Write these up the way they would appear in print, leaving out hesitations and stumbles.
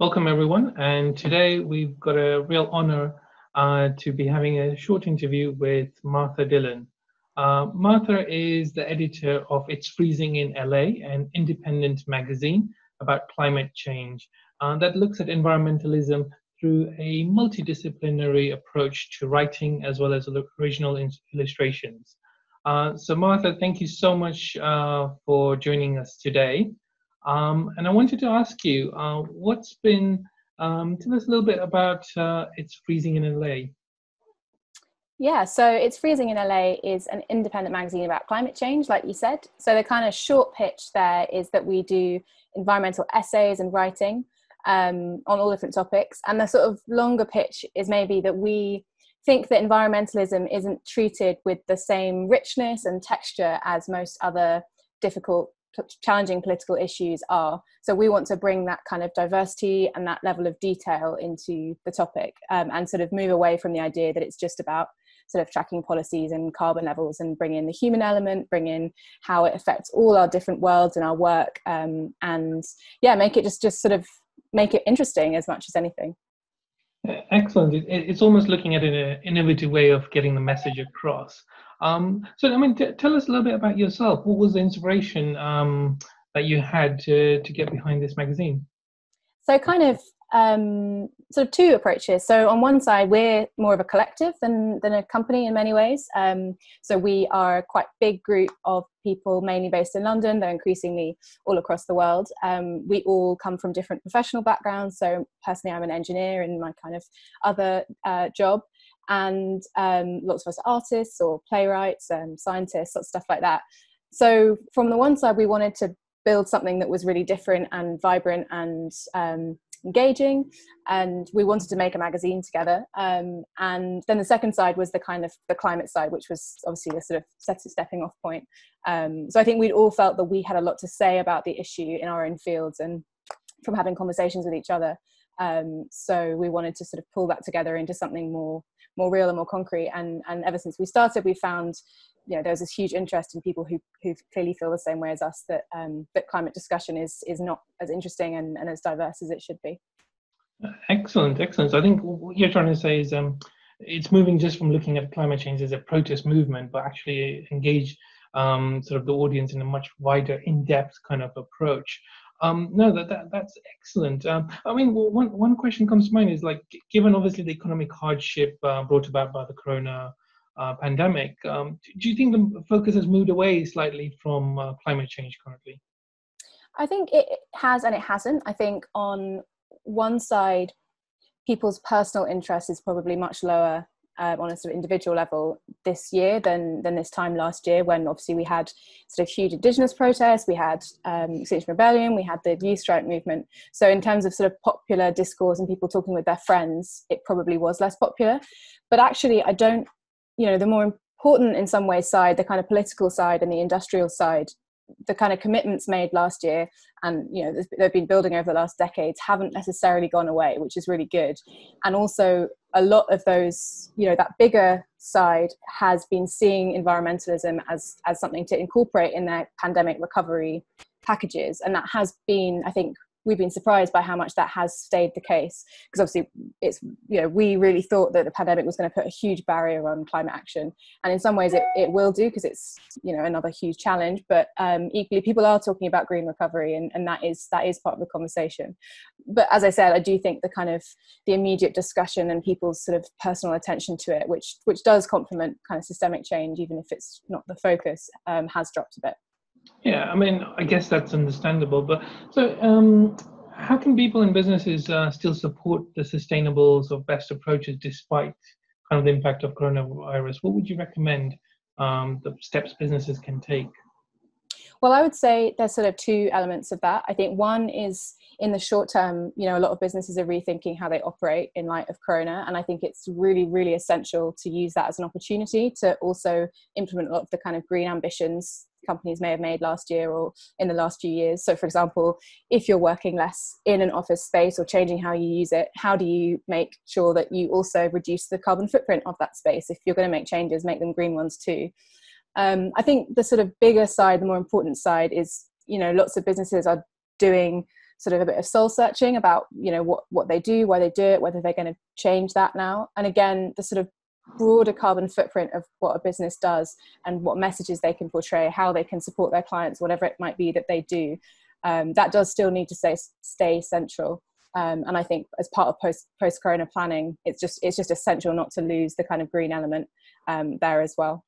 Welcome, everyone. And today we've got a real honor to be having a short interview with Martha Dillon. Martha is the editor of It's Freezing in LA, an independent magazine about climate change that looks at environmentalism through a multidisciplinary approach to writing as well as original illustrations. So Martha, thank you so much for joining us today. And I wanted to ask you, tell us a little bit about It's Freezing in LA. Yeah, so It's Freezing in LA is an independent magazine about climate change, like you said. So the kind of short pitch there is that we do environmental essays and writing on all different topics. And the sort of longer pitch is maybe that we think that environmentalism isn't treated with the same richness and texture as most other difficult, challenging political issues are. So we want to bring that kind of diversity and that level of detail into the topic and sort of move away from the idea that it's just about sort of tracking policies and carbon levels, and bring in the human element, bring in how it affects all our different worlds and our work, and yeah, make it just sort of make it interesting as much as anything. Excellent. It's almost looking at an innovative way of getting the message across. So, I mean, tell us a little bit about yourself. What was the inspiration that you had to get behind this magazine? So kind of sort of two approaches. So on one side, we're more of a collective than a company in many ways. So we are a quite big group of people, mainly based in London, though increasingly all across the world. We all come from different professional backgrounds. So personally, I'm an engineer in my kind of other job. And lots of us are artists or playwrights and scientists, sort of stuff like that. So from the one side, we wanted to build something that was really different and vibrant and engaging, and we wanted to make a magazine together. And then the second side was the kind of the climate side, which was obviously the sort of stepping off point. So I think we'd all felt that we had a lot to say about the issue in our own fields and from having conversations with each other. So we wanted to sort of pull that together into something more real and more concrete. And ever since we started, we found, you know, there's this huge interest in people who clearly feel the same way as us, that that climate discussion is not as interesting and as diverse as it should be. Excellent. So I think what you're trying to say is it's moving just from looking at climate change as a protest movement, but actually engage sort of the audience in a much wider, in-depth kind of approach. No, that's excellent. I mean, one question comes to mind is, like, given obviously the economic hardship brought about by the corona pandemic, do you think the focus has moved away slightly from climate change currently? I think it has and it hasn't. I think on one side, people's personal interest is probably much lower on a sort of individual level this year than this time last year, when obviously we had sort of huge Indigenous protests, we had Extinction Rebellion, we had the youth strike movement. So in terms of sort of popular discourse and people talking with their friends, it probably was less popular. But actually, I don't, you know, the more important in some ways side, the kind of political side and the industrial side, the kind of commitments made last year and, you know, they've been building over the last decades, haven't necessarily gone away, which is really good. And also a lot of those, you know, that bigger side has been seeing environmentalism as something to incorporate in their pandemic recovery packages. And that has been, I think, we've been surprised by how much that has stayed the case, because obviously it's, you know, we really thought that the pandemic was going to put a huge barrier on climate action, and in some ways it will do, because it's, you know, another huge challenge, but equally people are talking about green recovery, and that is part of the conversation. But as I said, I do think the kind of the immediate discussion and people's sort of personal attention to it, which does complement kind of systemic change, even if it's not the focus, has dropped a bit. Yeah, I mean, I guess that's understandable. But so, how can people and businesses still support the sustainable or best approaches despite kind of the impact of coronavirus? What would you recommend the steps businesses can take? Well, I would say there's sort of two elements of that. I think one is, in the short term, you know, a lot of businesses are rethinking how they operate in light of Corona. And I think it's really, really essential to use that as an opportunity to also implement a lot of the kind of green ambitions companies may have made last year or in the last few years. So for example, if you're working less in an office space or changing how you use it, how do you make sure that you also reduce the carbon footprint of that space? If you're going to make changes, make them green ones too. I think the sort of bigger side, the more important side is, you know, lots of businesses are doing sort of a bit of soul searching about, you know, what they do, why they do it, whether they're going to change that now. And again, the sort of broader carbon footprint of what a business does and what messages they can portray, how they can support their clients, whatever it might be that they do, that does still need to stay central. And I think as part of post-corona planning, it's just essential not to lose the kind of green element there as well.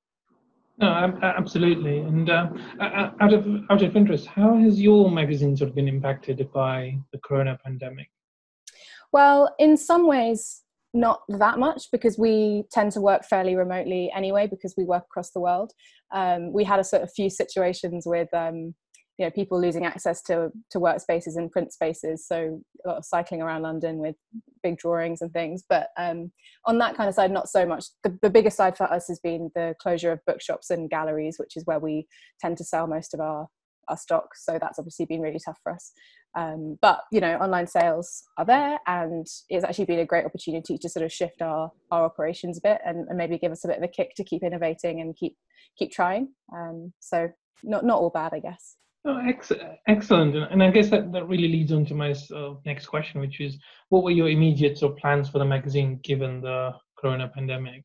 No, absolutely. And out of interest, how has your magazine sort of been impacted by the corona pandemic? Well, in some ways, not that much, because we tend to work fairly remotely anyway, because we work across the world. We had a sort of few situations with you know, people losing access to workspaces and print spaces, so a lot of cycling around London with big drawings and things. But on that kind of side, not so much. The biggest side for us has been the closure of bookshops and galleries, which is where we tend to sell most of our stock. So that's obviously been really tough for us. But, you know, online sales are there, and it's actually been a great opportunity to sort of shift our operations a bit and maybe give us a bit of a kick to keep innovating and keep trying. So not all bad, I guess. Oh, excellent. And I guess that really leads on to my next question, which is, what were your immediate sort of plans for the magazine given the corona pandemic?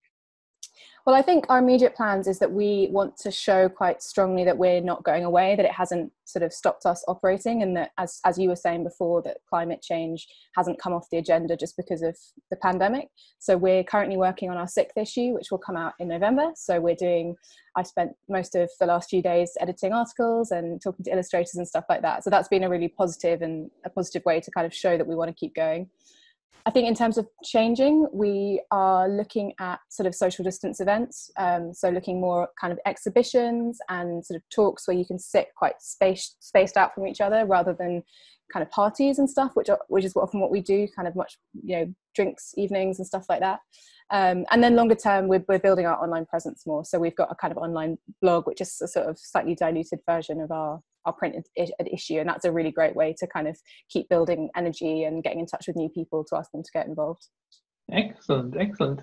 Well, I think our immediate plans is that we want to show quite strongly that we're not going away, that it hasn't sort of stopped us operating, and that, as you were saying before, that climate change hasn't come off the agenda just because of the pandemic. So we're currently working on our 6th issue, which will come out in November. So I spent most of the last few days editing articles and talking to illustrators and stuff like that. So that's been a really positive way to kind of show that we want to keep going. I think in terms of changing, we are looking at sort of social distance events. So looking more at kind of exhibitions and sort of talks where you can sit quite spaced out from each other, rather than kind of parties and stuff, which is often what we do, kind of much, you know, drinks evenings and stuff like that. And then longer term, we're building our online presence more. So we've got a kind of online blog, which is a sort of slightly diluted version of our print issue. And that's a really great way to kind of keep building energy and getting in touch with new people to ask them to get involved. Excellent.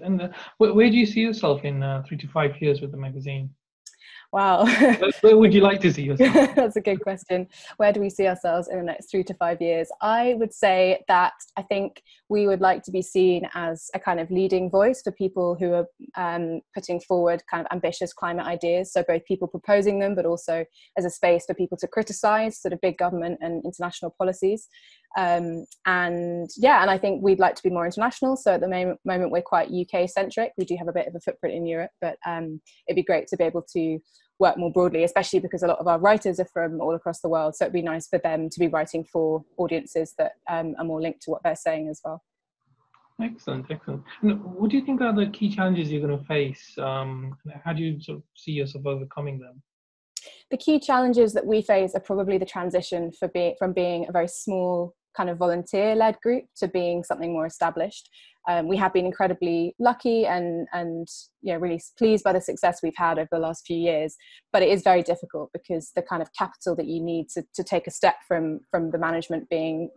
And where do you see yourself in 3 to 5 years with the magazine? Wow. Where would you like to see yourself? That's a good question. Where do we see ourselves in the next 3 to 5 years? I would say that I think we would like to be seen as a kind of leading voice for people who are putting forward kind of ambitious climate ideas. So both people proposing them, but also as a space for people to criticize sort of big government and international policies. And I think we'd like to be more international. So at the moment we're quite UK centric. We do have a bit of a footprint in Europe, but it'd be great to be able to work more broadly, especially because a lot of our writers are from all across the world. So it'd be nice for them to be writing for audiences that are more linked to what they're saying as well. Excellent. And what do you think are the key challenges you're going to face? How do you sort of see yourself overcoming them? The key challenges that we face are probably the transition from being a very small kind of volunteer-led group to being something more established. We have been incredibly lucky and really pleased by the success we've had over the last few years, but it is very difficult because the kind of capital that you need to take a step from the management being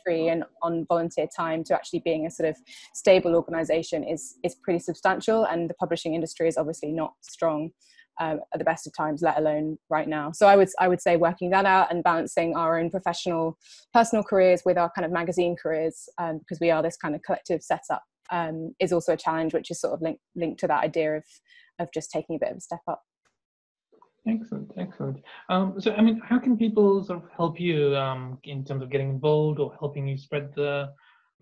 free and on volunteer time to actually being a sort of stable organization is pretty substantial, and the publishing industry is obviously not strong at the best of times, let alone right now. So I would say working that out and balancing our own personal careers with our kind of magazine careers, because we are this kind of collective setup, is also a challenge, which is sort of linked to that idea of just taking a bit of a step up. Excellent. So, I mean, how can people sort of help you in terms of getting involved or helping you spread the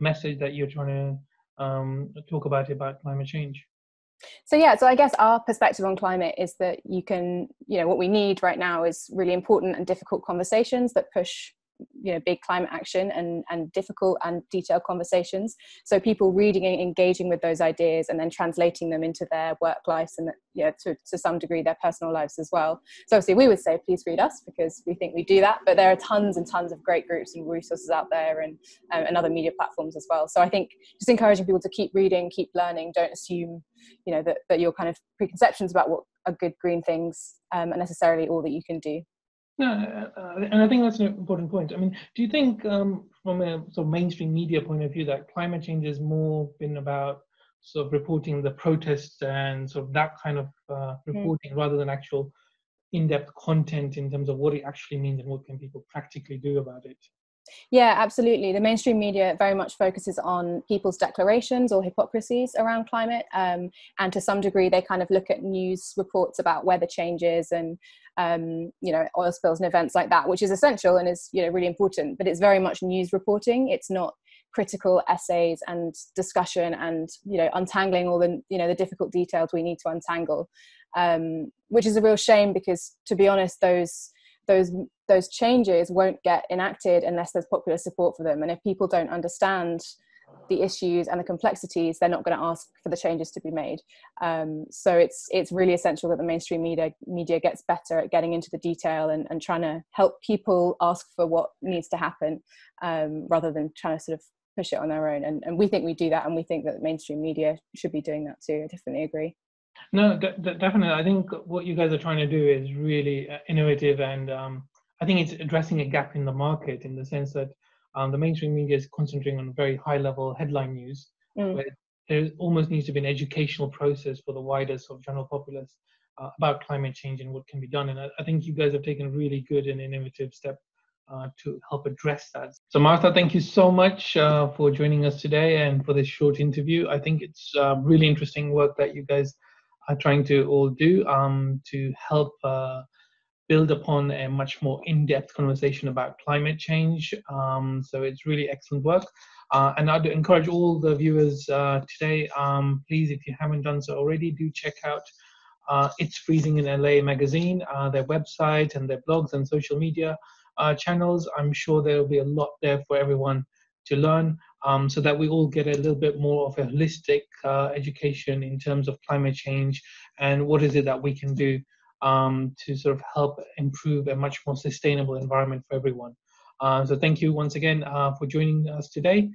message that you're trying to talk about climate change? So I guess our perspective on climate is that what we need right now is really important and difficult conversations that push big climate action and difficult and detailed conversations. So people reading and engaging with those ideas and then translating them into their work lives and to some degree their personal lives as well. So obviously we would say please read us because we think we do that, but there are tons and tons of great groups and resources out there and other media platforms as well. So I think just encouraging people to keep reading, keep learning, don't assume that your kind of preconceptions about what are good green things are necessarily all that you can do. Yeah, and I think that's an important point. I mean, do you think from a sort of mainstream media point of view that climate change has more been about sort of reporting the protests and sort of that kind of reporting rather than actual in-depth content in terms of what it actually means and what can people practically do about it? Yeah, absolutely. The mainstream media very much focuses on people's declarations or hypocrisies around climate. And to some degree, they kind of look at news reports about weather changes and, oil spills and events like that, which is essential and is, really important. But it's very much news reporting. It's not critical essays and discussion and, untangling all the difficult details we need to untangle, which is a real shame because, to be honest, those changes won't get enacted unless there's popular support for them. And if people don't understand the issues and the complexities, they're not going to ask for the changes to be made. So it's really essential that the mainstream media gets better at getting into the detail and trying to help people ask for what needs to happen, rather than trying to sort of push it on their own. And we think we do that, and we think that the mainstream media should be doing that too. I definitely agree. No, definitely. I think what you guys are trying to do is really innovative, and I think it's addressing a gap in the market in the sense that the mainstream media is concentrating on very high-level headline news, where there almost needs to be an educational process for the wider sort of general populace about climate change and what can be done. And I think you guys have taken a really good and innovative step to help address that. So Martha, thank you so much for joining us today and for this short interview. I think it's really interesting work that you guys are trying to all do to help build upon a much more in-depth conversation about climate change. So it's really excellent work. And I'd encourage all the viewers today, please, if you haven't done so already, do check out It's Freezing in LA magazine, their website and their blogs and social media channels. I'm sure there will be a lot there for everyone to learn, so that we all get a little bit more of a holistic education in terms of climate change and what is it that we can do to sort of help improve a much more sustainable environment for everyone. So thank you once again for joining us today.